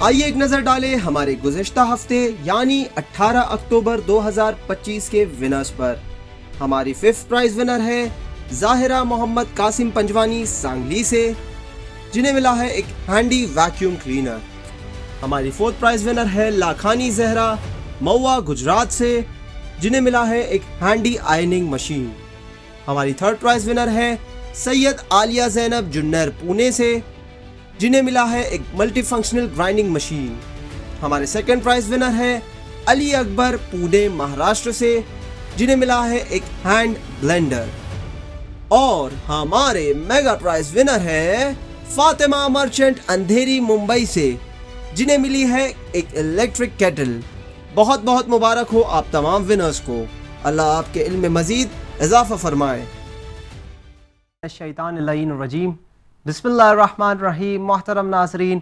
آئیے ایک نظر ڈالیں ہمارے گزشتہ ہفتے یعنی 18 اکتوبر 2025 کے ونرز پر۔ ہماری 5th پرائز ونر ہے ظاہرہ محمد قاسم پنجوانی سانگلی سے، جنہیں ملا ہے ایک ہینڈی ویکیوم کلینر۔ ہماری 4th پرائز ونر ہے لاکھانی زہرا موا گجرات سے، جنہیں ملا ہے ایک ہینڈی آئرننگ مشین۔ ہماری 3rd پرائز ونر ہے سید عالیہ زینب جنیر پونے سے، جنہیں ملا ہے ایک ملٹی فنکشنل گرائنڈنگ مشین۔ ہمارے 2nd پرائز ونر ہے علی اکبر پونے مہاراشٹر سے، جنہیں ملا ہے ایک ہینڈ بلینڈر۔ اور ہمارے میگا پرائز ونر ہے فاطمہ مرچنٹ اندھیری ممبئی سے، جنہیں ملی ہے ایک الیکٹرک کیٹل۔ بہت بہت مبارک ہو آپ تمام ونرز کو، اللہ آپ کے علم میں مزید اضافہ فرمائے۔ الشیطان اللعین الرجیم، بسم اللہ الرحمن الرحیم۔ محترم ناظرین،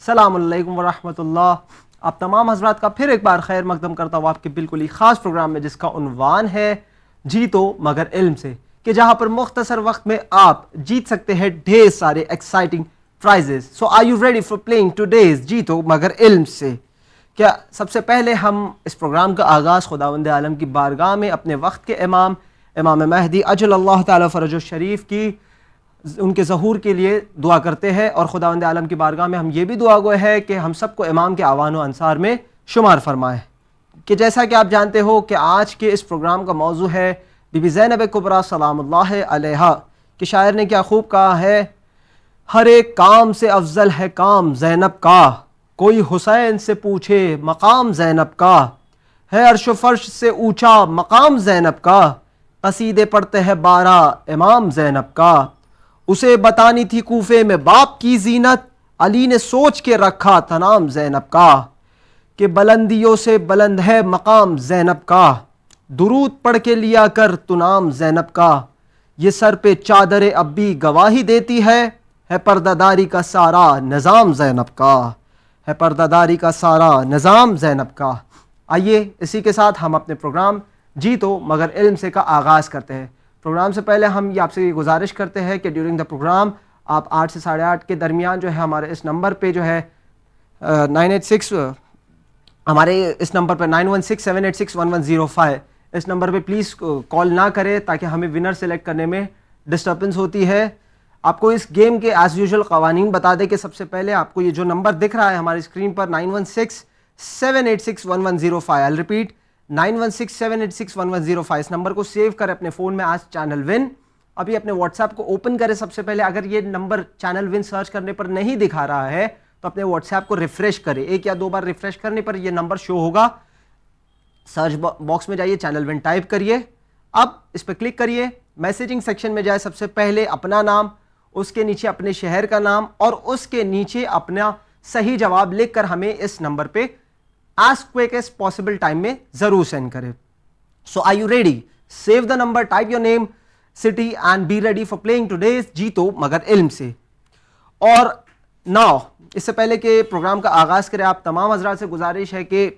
السلام علیکم ورحمۃ اللہ۔ آپ تمام حضرات کا پھر ایک بار خیر مقدم کرتا ہوں آپ کے بالکل ہی خاص پروگرام میں، جس کا عنوان ہے جیتو مگر علم سے، کہ جہاں پر مختصر وقت میں آپ جیت سکتے ہیں ڈھیر سارے exciting prizes. So are you ready for playing today's جیتو مگر علم سے؟ کیا سب سے پہلے ہم اس پروگرام کا آغاز خداوند عالم کی بارگاہ میں اپنے وقت کے امام مہدی اجل اللہ تعالیٰ فرج الشریف کی ان کے ظہور کے لیے دعا کرتے ہیں، اور خداوند عالم کی بارگاہ میں ہم یہ بھی دعا گوئے ہے کہ ہم سب کو امام کے اعوان و انصار میں شمار فرمائے۔ کہ جیسا کہ آپ جانتے ہو کہ آج کے اس پروگرام کا موضوع ہے بی بی زینب کبریٰ سلام اللہ علیہا، کہ شاعر نے کیا خوب کہا ہے، ہر ایک کام سے افضل ہے کام زینب کا، کوئی حسین سے پوچھے مقام زینب کا، ہے عرش و فرش سے اونچا مقام زینب کا، قصیدے پڑھتے ہیں 12 امام زینب کا، اسے بتانی تھی کوفے میں باپ کی زینت، علی نے سوچ کے رکھا تھا نام زینب کا، کہ بلندیوں سے بلند ہے مقام زینب کا، درود پڑھ کے لیا کر تو نام زینب کا، یہ سر پہ چادر اب بھی گواہی دیتی ہے پردہ داری کا سارا نظام زینب کا، ہے پردہ داری کا سارا نظام زینب کا۔ آئیے اسی کے ساتھ ہم اپنے پروگرام جیتو مگر علم سے کا آغاز کرتے ہیں۔ پروگرام سے پہلے ہم یہ آپ سے گزارش کرتے ہیں کہ ڈیورنگ دا پروگرام آپ 8 سے 8:30 کے درمیان جو ہے ہمارے اس نمبر پہ جو ہے 986 ہمارے اس نمبر پہ 9167861105 اس نمبر پہ پلیز کال نہ کرے، تاکہ ہمیں ونر سلیکٹ کرنے میں ڈسٹربنس ہوتی ہے۔ آپ کو اس گیم کے ایز یوزول قوانین بتا دیں کہ سب سے پہلے آپ کو یہ جو نمبر دکھ رہا ہے ہماری اسکرین پر 9167861105، I'll repeat 9167861105، اس نمبر کو سیو کریں اپنے فون میں آج چینل ون۔ ابھی اپنے واٹس ایپ کو اوپن کریں سب سے پہلے، اگر یہ نمبر چینل ون سرچ کرنے پر نہیں دکھا رہا ہے تو اپنے واٹس ایپ کو ریفریش کریں، 1 یا 2 بار ریفریش کرنے پر یہ نمبر شو ہوگا۔ سرچ باکس میں جائیے، چینل ون ٹائپ کریے، اب اس پہ کلک کریے، میسیجنگ سیکشن میں جائے، سب سے پہلے اپنا نام، اس کے نیچے اپنے شہر کا نام، اور اس کے نیچے اپنا صحیح جواب لکھ کر ہمیں اس نمبر پہ as quick as possible time میں ضرور سینڈ کرے۔ So are you ready? Save the number, type your name, city and be ready for playing today's جیتو مگر علم سے۔ اور now اس سے پہلے کہ پروگرام کا آغاز کرے، آپ تمام حضرات سے گزارش ہے کہ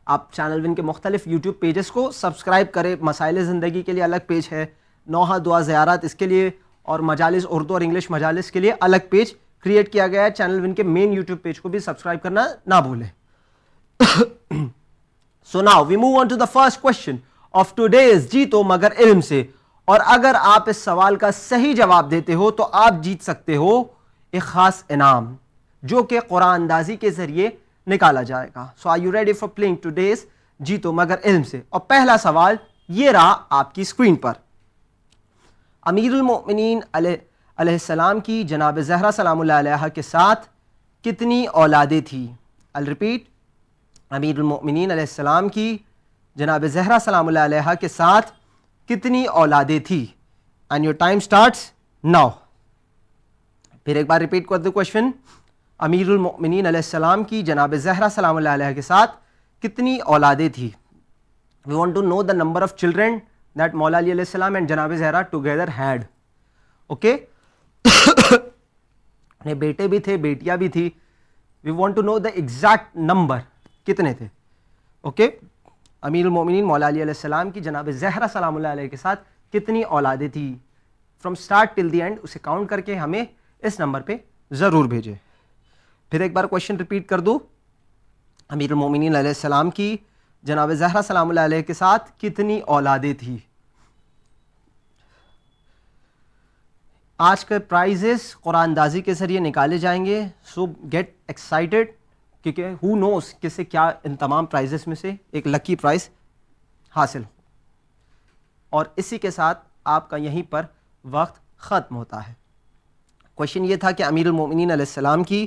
آپ چینل ون کے مختلف یوٹیوب پیجز کو سبسکرائب کریں۔ مسائل زندگی کے لیے الگ پیج ہے، نوحہ دعا زیارات اس کے لیے، اور مجالس اردو اور انگلش مجالس کے لیے الگ پیج کریٹ کیا گیا ہے۔ چینل ون کے مین یوٹیوب پیج کو بھی سبسکرائب کرنا نہ بھولیں۔ So now we move on to the first question of today's جیتو مگر علم سے، اور اگر آپ اس سوال کا صحیح جواب دیتے ہو تو آپ جیت سکتے ہو ایک خاص انعام، جو کہ قرآن اندازی کے ذریعے نکالا جائے گا۔ So are you ready for playing today's جیتو مگر علم سے؟ اور پہلا سوال یہ رہا آپ کی اسکرین پر۔ امیر المؤمنین علیہ السلام کی جناب زہرا سلام اللہ علیہا کے ساتھ کتنی اولادیں تھی؟ I'll repeat، امیر المؤمنین علیہ السلام کی جناب زہرا سلام اللہ علیہا کے ساتھ کتنی اولادیں تھی؟ And your time starts now. پھر ایک بار ریپیٹ کر دو کوشچن، امیر المؤمنین علیہ السلام کی جناب زہرا سلام اللہ علیہا کے ساتھ کتنی اولادیں تھی؟ We want to know the number of children that Maula Ali علیہ السلام اینڈ جناب زہرا ٹوگیدر ہیڈ۔ اوکے، بیٹے بھی تھے بیٹیاں بھی تھی، we want to know the exact number کتنے تھے۔ اوکے، امیر المومنین مولا علی علیہ السلام کی جناب زہرا سلام اللہ علیہ کے ساتھ کتنی اولادیں تھی؟ From start till the end اسے کاؤنٹ کر کے ہمیں اس نمبر پہ ضرور بھیجیں۔ پھر ایک بار کوشچن ریپیٹ کر دوں, امیر المومنین علیہ السلام کی جناب زہرا سلام اللہ علیہ کے ساتھ کتنی اولادیں تھی؟ آج کے پرائزز قرآن اندازی کے ذریعے نکالے جائیں گے, سو گیٹ ایکسائٹیڈ, کیونکہ ہو نوز کسے کیا ان تمام پرائزز میں سے ایک لکی پرائز حاصل ہو. اور اسی کے ساتھ آپ کا یہیں پر وقت ختم ہوتا ہے. کوشچن یہ تھا کہ امیر المومنین علیہ السلام کی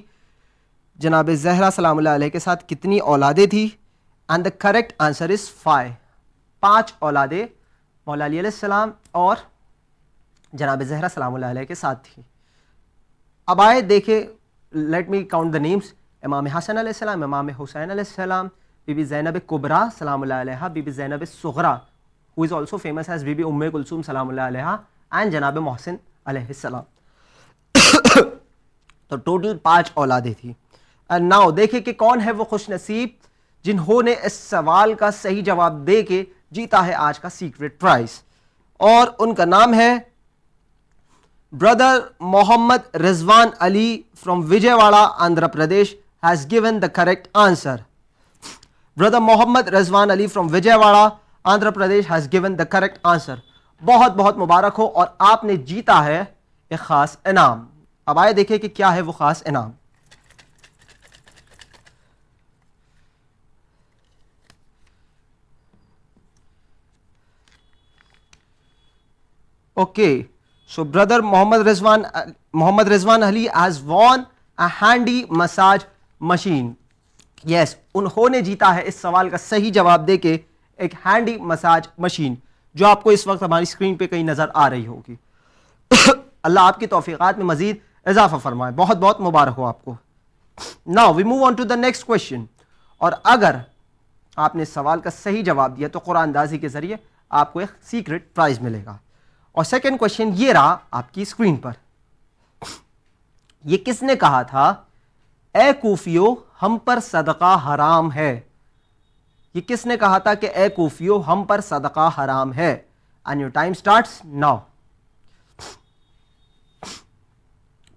جناب زہرا سلام اللہ علیہ کے ساتھ کتنی اولادیں تھی, اینڈ دا کریکٹ آنسر از 5. 5 اولادیں مولا علی علیہ السلام اور جناب زہرا سلام اللہ علیہ کے ساتھ تھی. اب آئے دیکھیں, let me count the names. امام حسن علیہ السلام, امام حسین علیہ السلام, بی بی زینب کبریٰ سلام اللہ علیہ, بی بی زینب صغریٰ who is also famous as بی بی ام کلثوم سلام اللہ علیہ, اینڈ جناب محسن علیہ السلام. تو ٹوٹل 5 اولادیں تھی. اینڈ ناؤ دیکھیں کہ کون ہے وہ خوش نصیب جنہوں نے اس سوال کا صحیح جواب دے کے جیتا ہے آج کا سیکرٹ پرائز, اور ان کا نام ہے brother Mohammed Rizwan Ali from Vijayawada Andhra Pradesh has given the correct answer. Brother Mohammad Rizwan Ali from Vijayawada, Andhra Pradesh has given the correct answer. بہت بہت مبارک ہو, اور آپ نے جیتا ہے ایک خاص انعام. اب آئے دیکھیں کہ کیا ہے وہ خاص انعام. Okay, so brother Mohammad Rizwan Ali has won a handy massage machine. Yes, انہوں نے جیتا ہے اس سوال کا صحیح جواب دے کے ایک ہینڈی مساج مشین, جو آپ کو اس وقت ہماری اسکرین پہ کہیں نظر آ رہی ہوگی. اللہ آپ کی توفیقات میں مزید اضافہ فرمائے. بہت بہت مبارک ہو آپ کو. Now we move on to the next question. اور اگر آپ نے سوال کا صحیح جواب دیا تو قرآن اندازی کے ذریعے آپ کو ایک سیکرٹ پرائز ملے گا. اور سیکنڈ کوشچن یہ رہا آپ کی اسکرین پر. یہ کس نے کہا تھا اے کوفیو ہم پر صدقہ حرام ہے؟ یہ کس نے کہا تھا کہ اے کوفیو ہم پر صدقہ حرام ہے؟ And your time starts now.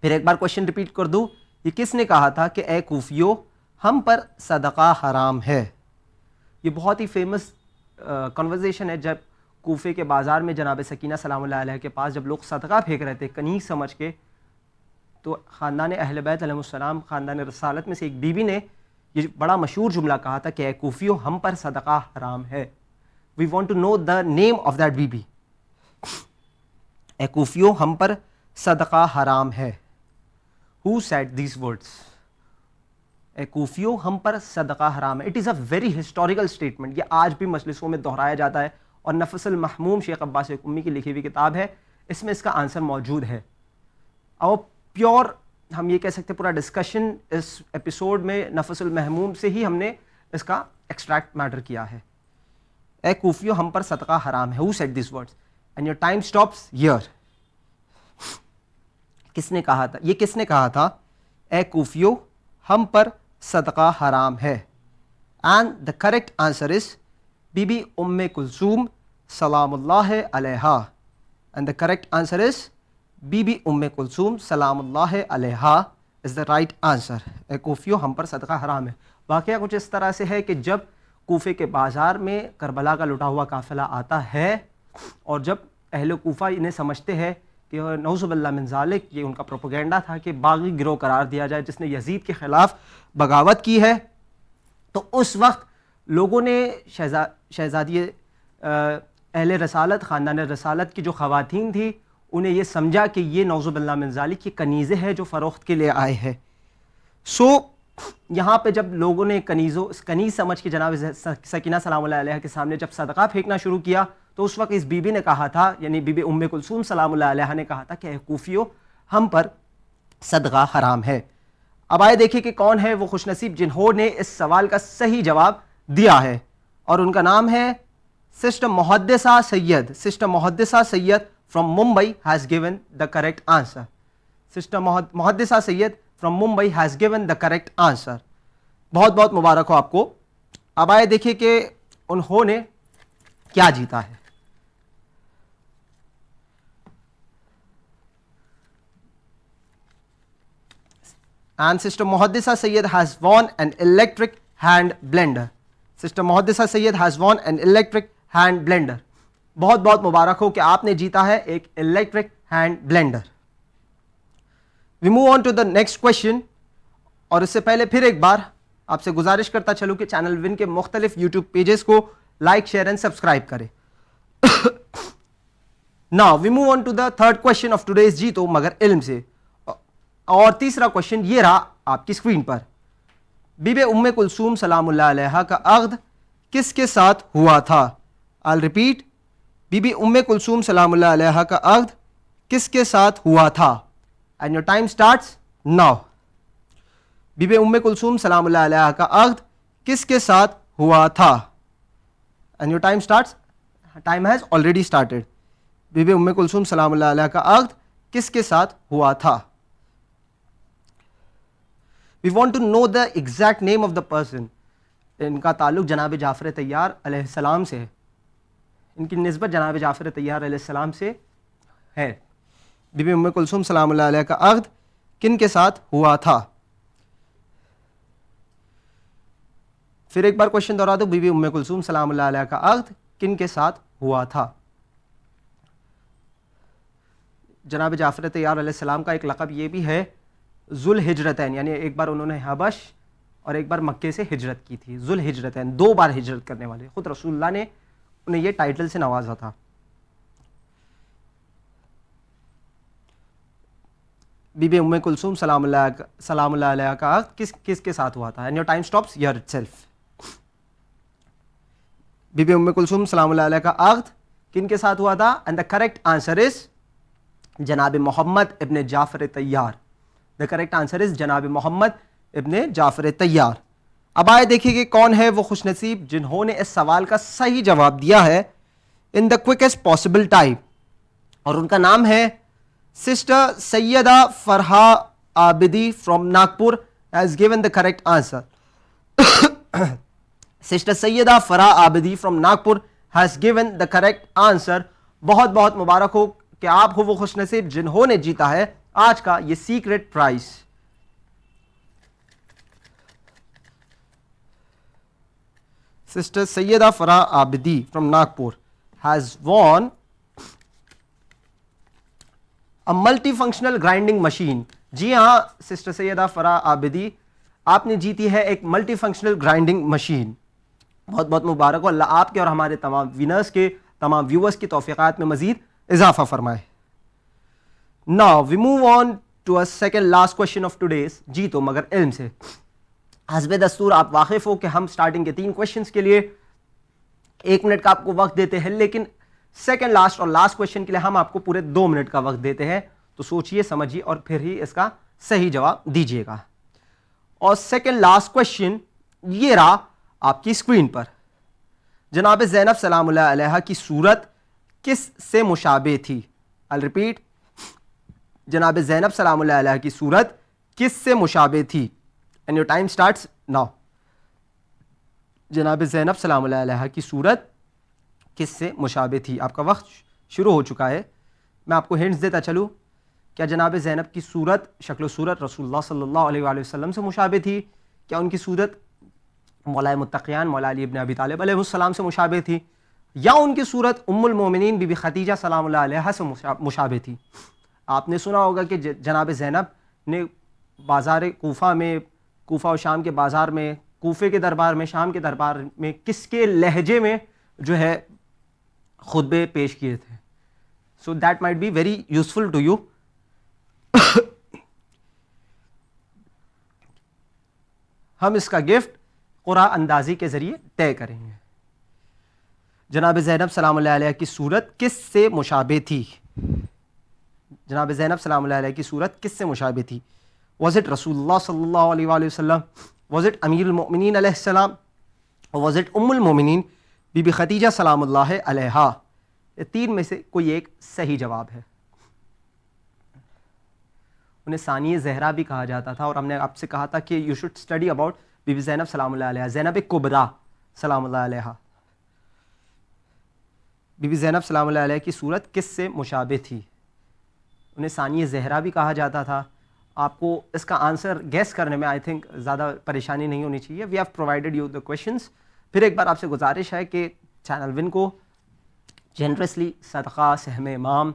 پھر ایک بار کوشچن ریپیٹ کر دوں, یہ کس نے کہا تھا کہ اے کوفیو ہم پر صدقہ حرام ہے؟ یہ بہت ہی فیمس کنورزیشن ہے جب کوفے کے بازار میں جناب سکینہ سلام اللہ علیہ کے پاس جب لوگ صدقہ پھینک رہے تھے کنیز سمجھ کے, تو خاندان اہل بیت علیہ السلام, خاندان رسالت میں سے ایک بی بی نے یہ بڑا مشہور جملہ کہا تھا کہ اے کوفیو ہم پر صدقہ حرام ہے. We want to know the name of that بی بی. اے کوفیو ہم پر صدقہ حرام ہے. Who said these words? اے کوفیو ہم پر صدقہ حرام ہے. It is a very historical statement. یہ آج بھی مجلسوں میں دہرایا جاتا ہے, اور نفس المحموم شیخ عباس امی کی لکھی ہوئی کتاب ہے, اس میں اس کا آنسر موجود ہے. اور پیور ہم یہ کہہ سکتے ہیں پورا ڈسکشن اس ایپیسوڈ میں نفس المحموم سے ہی ہم نے اس کا ایکسٹریکٹ میٹر کیا ہے. اے کوفیو ہم پر صدقہ حرام ہے. Who said these words? And your time stops here. کس نے کہا تھا, یہ کس نے کہا تھا اے کوفیو ہم پر صدقہ حرام ہے؟ And the correct answer is بی بی ام کلثوم سلام اللہ علیہا. And the correct answer is بی بی ام کلثوم سلام اللہ علیہا از دا رائٹ آنسر. اے کوفیو ہم پر صدقہ حرام ہے. واقعہ کچھ اس طرح سے ہے کہ جب کوفے کے بازار میں کربلا کا لٹا ہوا قافلہ آتا ہے, اور جب اہل کوفہ انہیں سمجھتے ہیں کہ نعوذ باللہ من ذالک یہ ان کا پروپیگنڈا تھا کہ باغی گروہ قرار دیا جائے جس نے یزید کے خلاف بغاوت کی ہے, تو اس وقت لوگوں نے شہزادی اہل رسالت, خاندان رسالت کی جو خواتین تھی, انہیں یہ سمجھا کہ یہ نعوذ باللہ من ذالک یہ کنیزیں ہیں جو فروخت کے لیے آئے ہیں. سو یہاں پہ جب لوگوں نے کنیز سمجھ کے جناب سکینہ سلام اللہ علیہ کے سامنے جب صدقہ پھینکنا شروع کیا, تو اس وقت اس بی بی نے کہا تھا, یعنی بی بی ام کلثوم سلام اللہ علیہ نے کہا تھا کہ اے کوفیو ہم پر صدقہ حرام ہے. اب آئے دیکھیں کہ کون ہے وہ خوش نصیب جنہوں نے اس سوال کا صحیح جواب دیا ہے, اور ان کا نام ہے sister Muhaddisa Syed. Sister Muhaddisa Syed from Mumbai has given the correct answer. Sister Muhaddisa Syed from Mumbai has given the correct answer. بہت بہت مبارک ہو آپ کو. اب آئے دیکھیں کہ انہوں نے کیا جیتا ہے. And Sister Muhaddisa Sayyed has won an electric hand blender. Sister Muhaddisa Sayyed has won an electric hand blender. بہت بہت مبارک ہو کہ آپ نے جیتا ہے ایک electric hand blender. We move on to the next question. اور اس سے پہلے پھر ایک بار آپ سے گزارش کرتا چلوں کہ چینل ون کے مختلف یوٹیوب پیجز کو لائک شیئر اینڈ سبسکرائب کریں. Now we move on to the third question of today's جیتو مگر علم سے. اور تیسرا کوشچن یہ رہا آپ کی اسکرین پر. بی بی ام کلثوم سلام اللہ علیہا کا عقد کس کے ساتھ ہوا تھا؟ I'll repeat. بی بی ام کلثوم سلام اللہ علیہا کا عقد کس کے ساتھ ہوا تھا؟ And your time starts now. Be بی ام کلثوم سلام اللہ علیہا کا عقد کس کے ساتھ ہوا تھا؟ And your time starts. Time has already started. Be بی ام کلثوم سلام اللہ علیہا کا عقد کس کے ساتھ ہوا تھا؟ We want to know the exact name of the person. ان کا تعلق جناب جعفر طیار علیہ السلام سے ہے. ان کی نسبت جناب جعفر طیار علیہ السلام سے ہے. بی بی ام کلثوم سلام اللہ علیہ کا عقد کن کے ساتھ ہوا تھا؟ پھر ایک بار کوشچن دہرا دو. بی بی ام کلثوم سلام اللہ علیہ کا عقد کن کے ساتھ ہوا تھا؟ جناب جعفر طیار علیہ السلام کا ایک لقب یہ بھی ہے ذوالہجرتین، یعنی ایک بار انہوں نے حبش اور ایک بار مکے سے ہجرت کی تھی. ذوالہجرتین، 2 بار ہجرت کرنے والے. خود رسول اللہ نے انہیں یہ ٹائٹل سے نوازا تھا. بی بی ام کلثوم سلام اللہ علیہ کا عقد کس کے ساتھ ہوا تھا؟ And your time stops hair itself. Be بی ام کلثوم سلام اللہ علیہ کا عقد کن کے ساتھ ہوا تھا؟ اینڈ دا کریکٹ آنسر از جناب محمد ابن جعفر طیار. دا کریکٹ آنسر از جناب محمد ابن جعفر طیار. اب آئے دیکھیے کہ کون ہے وہ خوش نصیب جنہوں نے اس سوال کا صحیح جواب دیا ہے ان دا کوئکسٹ پاسبل ٹائم. اور ان کا نام ہے sister Syeda Farha Abidi from Nagpur has given the correct answer. Sister Syeda Farha Abidi from Nagpur has given the correct answer. بہت بہت مبارک ہو کہ آپ ہو وہ خوش نصیب جنہوں نے جیتا ہے آج کا یہ secret prize. Sister Syeda Farha Abidi from Nagpur has won a multi functional grinding machine. جی ہاں سسٹر سیدہ فرحہ عابدی، آپ نے جیتی ہے ایک ملٹی فنکشنل گرائنڈنگ مشین. بہت بہت مبارک ہو. اللہ آپ کے اور ہمارے تمام ونرز کے، تمام ویورز کی توفیقات میں مزید اضافہ فرمائے. Now we move on to a second last question of today's جیتو مگر علم سے. حسب دستور آپ واقف ہو کہ ہم سٹارٹنگ کے 3 کوشچنس کے لیے 1 منٹ کا آپ کو وقت دیتے ہیں، لیکن سیکنڈ لاسٹ اور لاسٹ کوشچن کے لیے ہم آپ کو پورے 2 منٹ کا وقت دیتے ہیں. تو سوچئے سمجھیے اور پھر ہی اس کا صحیح جواب دیجیے گا. اور سیکنڈ لاسٹ کوشچن یہ رہا آپ کی اسکرین پر. جناب زینب سلام اللہ علیہا کی صورت کس سے مشابہ تھی؟ I'll repeat. جناب زینب سلام اللہ علیہ کی صورت کس سے مشابہ تھی؟ And your time starts now. جناب زینب سلام اللہ علیہ کی صورت کس سے مشابہ تھی؟ آپ کا وقت شروع ہو چکا ہے. میں آپ کو ہنٹس دیتا چلوں. کیا جناب زینب کی صورت، شکل و صورت رسول اللہ صلی اللہ علیہ وآلہ وسلم سے مشابہ تھی؟ کیا ان کی صورت مولا متقیان مولا علی ابن ابی طالب علیہ السلام سے مشابہ تھی؟ یا ان کی صورت ام المومنین بی بی خدیجہ سلام اللہ علیہا سے مشابہ تھی؟ آپ نے سنا ہوگا کہ جناب زینب نے بازار کوفہ میں، کوفہ و شام کے بازار میں، کوفے کے دربار میں، شام کے دربار میں کس کے لہجے میں جو ہے خطبے پیش کیے تھے. So that might be very useful to you. ہم اس کا گفٹ قرآن اندازی کے ذریعے طے کریں گے. جناب زینب سلام اللہ علیہ کی صورت کس سے مشابہ تھی؟ جناب زینب سلام اللہ علیہ کی صورت کس سے مشابہ تھی؟ واز اٹ رسول اللہ صلی اللہ علیہ وآلہ وسلم؟ واز اٹ امیر المؤمنین علیہ السلام؟ واز اٹ ام المؤمنین بی بی خدیجہ سلام اللہ علیہا؟ یہ 3 میں سے کوئی ایک صحیح جواب ہے. انہیں ثانی زہرا بھی کہا جاتا تھا، اور ہم نے آپ سے کہا تھا کہ یو شوڈ اسٹڈی اباؤٹ بی بی زینب سلام اللہ علیہ، زینب کبریٰ سلام اللہ علیہ. بی بی زینب سلام اللہ علیہ کی صورت کس سے مشابہ تھی؟ انہیں ثانی زہرا بھی کہا جاتا تھا، آپ کو اس کا آنسر گیس کرنے میں آئی تھنک زیادہ پریشانی نہیں ہونی چاہیے. We have provided you the questions. پھر ایک بار آپ سے گزارش ہے کہ چینل ون کو جنرسلی صدقہ سہم امام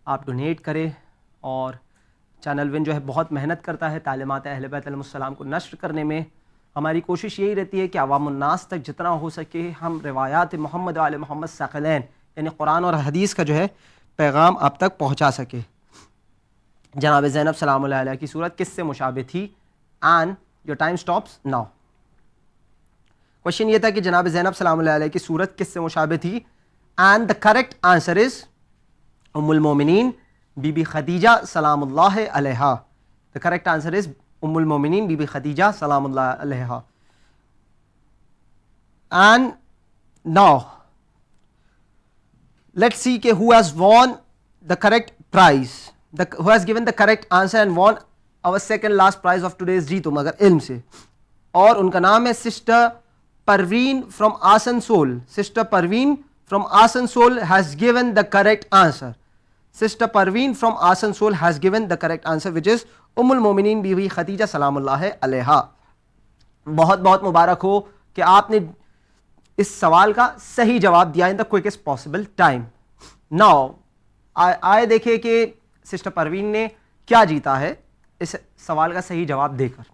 آپ ڈونیٹ کریں, اور چینل ون جو ہے بہت محنت کرتا ہے تعلیمات اہل بیت علیہ السلام کو نشر کرنے میں. ہماری کوشش یہی رہتی ہے کہ عوام الناس تک جتنا ہو سکے ہم روایات محمد وآل محمد ثقلین یعنی قرآن اور حدیث کا جو ہے پیغام آپ تک پہنچا سکے. جناب زینب سلام اللہ علیہ کی صورت کس سے مشابہ تھی؟ And your time stops now. Question یہ تھا کہ جناب زینب سلام اللہ علیہ کی صورت کس سے مشابہ تھی, اینڈ دا کریکٹ آنسر از ام المومنین بی بی خدیجہ سلام اللہ علیہا. دا کریکٹ آنسر از ام المومنین بی بی خدیجہ سلام اللہ علیہا. اینڈ ناؤ لیٹس سی کہ who has won the correct prize, who has given the correct answer and won our second last prize of today's جیتو مگر علم سے, اور ان کا نام ہے sister Parveen from Asansol. Sister Parveen from Asansol has given the correct answer. Sister Parveen from Asansol has given the correct answer which is ام المومنین be be Khadija سلام اللہ علیہا. بہت بہت مبارک ہو کہ آپ نے اس سوال کا صحیح جواب دیا ان دا کوئکسٹ پاسبل ٹائم. ناؤ آئے دیکھیں کہ سسٹر پروین نے کیا جیتا ہے اس سوال کا صحیح جواب دے کر.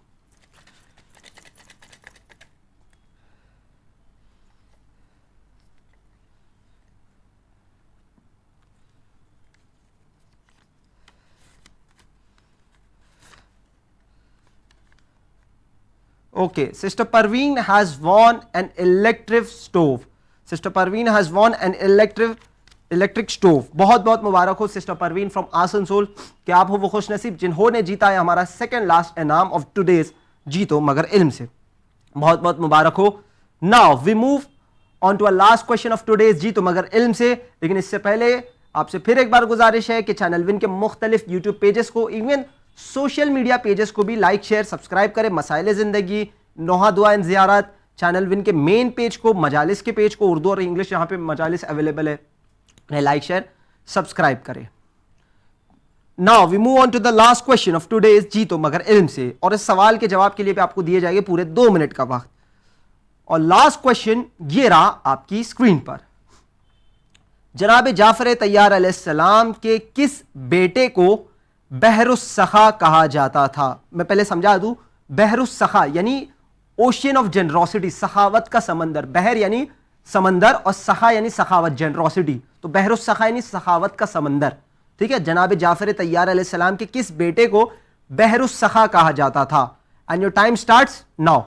Okay, Sister Parveen has won an electric stove. Sister Parveen has won an electric stove. بہت بہت مبارک ہو سسٹر پروین فرام آسنسول کہ آپ ہو وہ خوش نصیب جنہوں نے جیتا ہے ہمارا سیکنڈ لاسٹ انعام آف ٹوڈیز جیتو مگر علم سے. بہت بہت مبارک ہو. Now we move on to a last question of today's جیتو مگر علم سے. لیکن اس سے پہلے آپ سے پھر ایک بار گزارش ہے کہ چینل ون کے مختلف یوٹیوب پیجز کو ایون سوشل میڈیا پیجز کو بھی لائک شیئر سبسکرائب کریں. مسائل زندگی, نوحہ دعا ان زیارت, چینل ون کے مین پیج کو, مجالس کے پیج کو, اردو اور انگلش یہاں پہ مجالس اویلیبل ہے, انہیں لائک شیئر سبسکرائب کریں. Now we move on to the last question of today's جیتو مگر علم سے, اور اس سوال کے جواب کے لیے بھی آپ کو دیے جائیں گے پورے 2 منٹ کا وقت. اور لاسٹ کویشچن یہ رہا آپ کی اسکرین پر. جناب جعفر طیار علیہ السلام کے کس بیٹے کو بحر السخا کہا جاتا تھا؟ میں پہلے سمجھا دوں, بحر السخا یعنی اوشین آف جنروسٹی, سخاوت کا سمندر. بحر یعنی سمندر اور سخا یعنی سخاوت, جنروسٹی. تو بحر السخا یعنی سخاوت کا سمندر. ٹھیک ہے, جناب جعفر طیار علیہ السلام کے کس بیٹے کو بحر السخا کہا جاتا تھا؟ And your time starts now.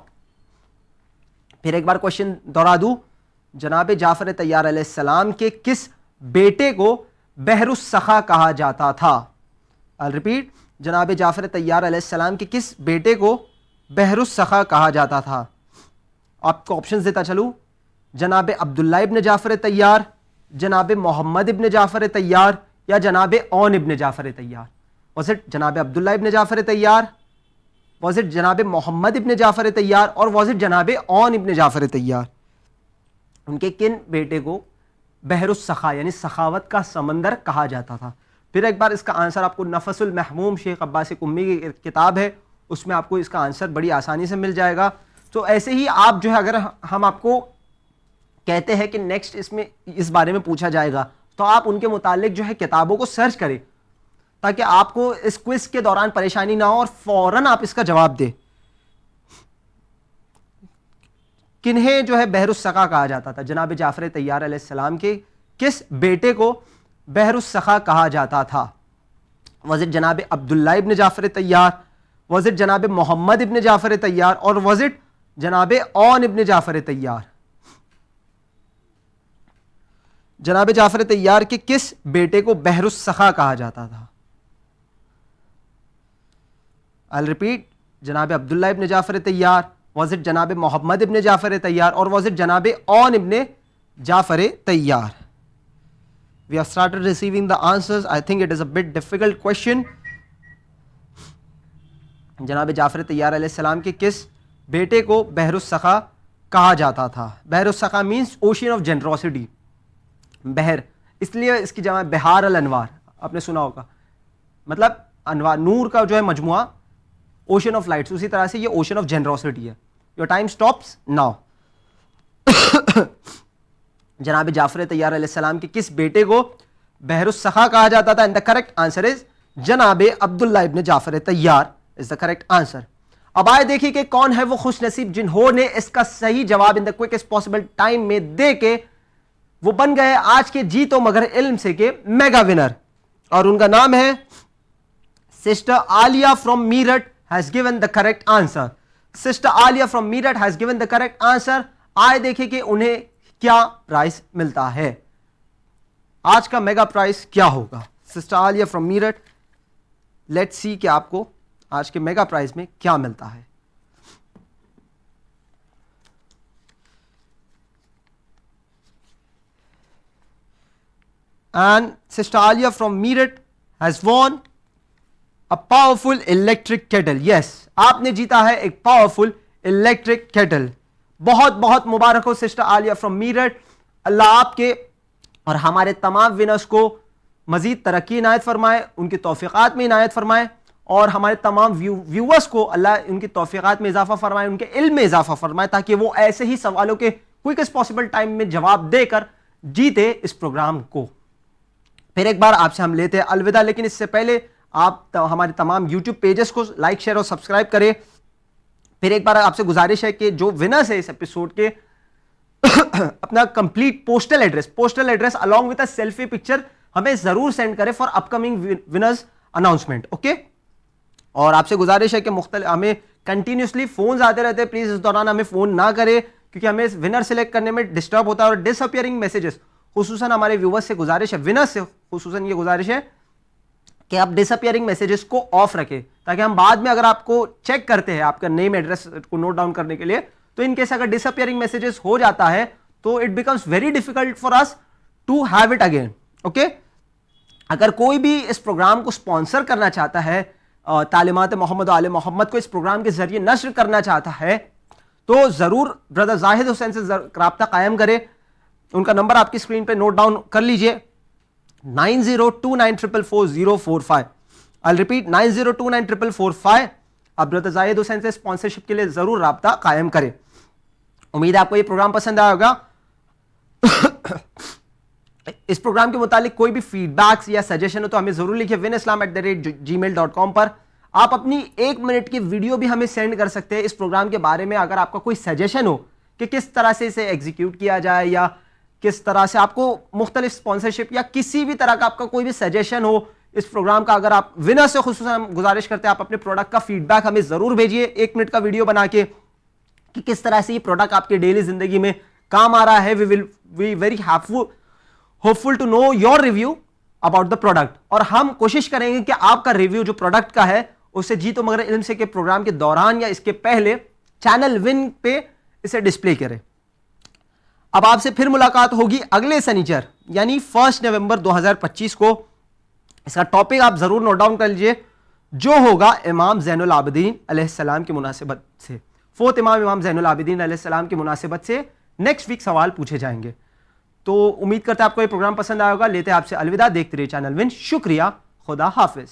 پھر ایک بار کوشچن دوہرا دوں, جناب جعفر طیار علیہ السلام کے کس بیٹے کو بحر السخا کہا جاتا تھا؟ I'll repeat, جناب جعفر طیار علیہ السلام کے کس بیٹے کو بحر السخا کہا جاتا تھا؟ آپ کو آپشنز دیتا چلوں, جناب عبداللہ ابن جعفر طیار, جناب محمد ابن جعفر طیار, یا جناب اون ابن جعفر طیار. Was it جناب عبداللہ ابن جعفر طیار, was it جناب محمد ابن جعفر طیار, اور was it جناب اون ابن جعفر طیار؟ ان کے کن بیٹے کو بحر السخا یعنی سخاوت کا سمندر کہا جاتا تھا؟ پھر ایک بار اس کا آنسر آپ کو نفس المحموم شیخ عباس قمی کی کتاب ہے, اس میں آپ کو اس کا آنسر بڑی آسانی سے مل جائے گا. تو ایسے ہی آپ جو ہے اگر ہم آپ کو کہتے ہیں کہ نیکسٹ اس میں اس بارے میں پوچھا جائے گا تو آپ ان کے متعلق جو ہے کتابوں کو سرچ کریں تاکہ آپ کو اس کوئز کے دوران پریشانی نہ ہو اور فوراً آپ اس کا جواب دیں. کنہیں جو ہے بحر السخا کہا جاتا تھا؟ جناب جعفر طیار علیہ السلام کے کس بیٹے کو بحر السخا کہا جاتا تھا؟ was it جناب عبداللہ ابن جعفر طیار, was it جناب محمد ابن جعفر طیار, اور was it جناب اون ابن جعفر طیار؟ جناب جعفر طیار کے کس بیٹے کو بحر السخا کہا جاتا تھا؟ I'll repeat, جناب عبداللہ ابن جعفر طیار, was it جناب محمد ابن جعفر طیار, اور was it جناب اون ابن جعفر طیار؟ We have started receiving the answers. I think it is a bit difficult question. جناب جعفر طیار علیہ السلام کے کس بیٹے کو بحر السخا کہا جاتا تھا؟ بحر السخا means ocean of generosity. بحر اس لیے اس کی جمع بحار الانوار, آپ نے سنا ہوگا. مطلب انوار نور کا جو ہے مجموعہ اوشن آف لائٹس, اسی طرح سے یہ اوشن آف جنروسٹی ہے. Your time stops now. جناب جعفر طیار علیہ السلام کے کس بیٹے کو بحر السخا کہا جاتا تھا؟ اینڈ دا کریکٹ آنسر از جناب عبداللہ ابن جعفر طیار از دا کریکٹ آنسر. اب آئے دیکھیے کہ کون ہے وہ خوش نصیب جنہوں نے اس کا صحیح جواب ان دا کوئکسٹ پاسبل ٹائم میں دے کے وہ بن گئے آج کے جی تو مگر علم سے کے میگا ونر. اور ان کا نام ہے sister Aliya from Meerut has given the correct answer. Sister Alia from Meerut has given the correct answer. آئے دیکھیں کہ انہیں کیا پرائز ملتا ہے, آج کا میگا پرائز کیا ہوگا. Sister Aliya from Meerut, let's see کہ آپ کو آج کے میگا پرائز میں کیا ملتا ہے. And Sister Alia from Meerut has won a powerful electric kettle. Yes, آپ نے جیتا ہے ایک پاورفل الیکٹرک کیٹل. بہت بہت مبارک ہو سسٹر عالیہ فرام میرٹھ. اللہ آپ کے اور ہمارے تمام ونرز کو مزید ترقی عنایت فرمائے, ان کی توفیقات میں عنایت فرمائے, اور ہمارے تمام ویورز کو اللہ ان کی توفیقات میں اضافہ فرمائے, ان کے علم میں اضافہ فرمائے, تاکہ وہ ایسے ہی سوالوں کے کوئکسٹ پاسبل ٹائم میں جواب دے کر جیتے اس پروگرام کو. پھر ایک بار آپ سے ہم لیتے ہیں الوداع, لیکن اس سے پہلے آپ ہمارے تمام یوٹیوب پیجز کو لائک شیئر اور سبسکرائب کریں. پھر ایک بار آپ سے گزارش ہے کہ جو ونرز ہے اس ایپیسوڈ کے اپنا complete postal address along with a selfie picture ہمیں ضرور سینڈ کریں for up coming winners announcement. Okay, اور آپ سے گزارش ہے کہ مختلف ہمیں کنٹینیوسلی فونز آتے رہتے ہیں, پلیز اس دوران ہمیں فون نہ کریں کیونکہ ہمیں ونر سلیکٹ کرنے میں ڈسٹرب ہوتا ہے. اور ڈس اپیئرنگ میسیجز, خصوصاً ہمارے ویورز سے گزارش ہے, ونرز سے خصوصاً یہ گزارش ہے کہ آپ ڈس اپیئرنگ میسیجز کو آف رکھیں, تاکہ ہم بعد میں اگر آپ کو چیک کرتے ہیں آپ کا نیم ایڈریس کو نوٹ ڈاؤن کرنے کے لیے, تو ان کیس اگر ڈس اپیئرنگ میسیجز ہو جاتا ہے تو it becomes very difficult for us to have it again. Okay, اگر کوئی بھی اس پروگرام کو اسپانسر کرنا چاہتا ہے, تعلیمات محمد و آل محمد کو اس پروگرام کے ذریعے نشر کرنا چاہتا ہے, تو ضرور بردر زاہد حسین سے رابطہ قائم کرے. ان کا نمبر آپ کی اسکرین پہ نوٹ ڈاؤن کر لیجئے, 9029444045. I'll repeat 90294445. اب بردر زاہد حسین سے اسپانسرشپ کے لیے ضرور رابطہ قائم کریں. امید ہے آپ کو یہ پروگرام پسند آیا ہوگا. اس پروگرام کے متعلق کوئی بھی فیڈ بیکس یا سجیشن ہو تو ہمیں ضرور لکھیں winislam@gmail.com پر. آپ اپنی 1 منٹ کی ویڈیو بھی ہمیں سینڈ کر سکتے ہیں اس پروگرام کے بارے میں, اگر آپ کا کوئی سجیشن ہو کہ کس طرح سے اسے ایگزیکیوٹ کیا جائے, یا کس طرح سے آپ کو مختلف اسپانسرشپ یا کسی بھی طرح کا آپ کا کوئی بھی سجیشن ہو اس پروگرام کا. اگر آپ ونر سے خصوصاً ہم گزارش کرتے ہیں آپ اپنے پروڈکٹ کا فیڈ بیک ہمیں ضرور بھیجیے 1 منٹ کا ویڈیو بنا کے, کہ کس طرح سے یہ پروڈکٹ آپ کی ڈیلی زندگی میں کام آ رہا ہے. We will be very hopeful to know your review about the product, اور ہم کوشش کریں گے کہ آپ کا ریویو جو پروڈکٹ کا ہے اسے جی تو مگر علم سے کے پروگرام کے دوران یا اس کے پہلے چینل ون پہ اسے ڈسپلے کریں. اب آپ سے پھر ملاقات ہوگی اگلے سنیچر یعنی 1 نومبر 2025 کو. اس کا ٹاپک آپ ضرور نوٹ ڈاؤن کر لیجئے, جو ہوگا امام زین العابدین علیہ السلام کی مناسبت سے, 4th امام زین العابدین علیہ السلام کی مناسبت سے نیکسٹ ویک سوال پوچھے جائیں گے. تو امید کرتے ہیں آپ کو یہ پروگرام پسند آئے ہوگا. لیتے ہیں آپ سے الوداع, دیکھتے رہیے چینل ون. شکریہ, خدا حافظ.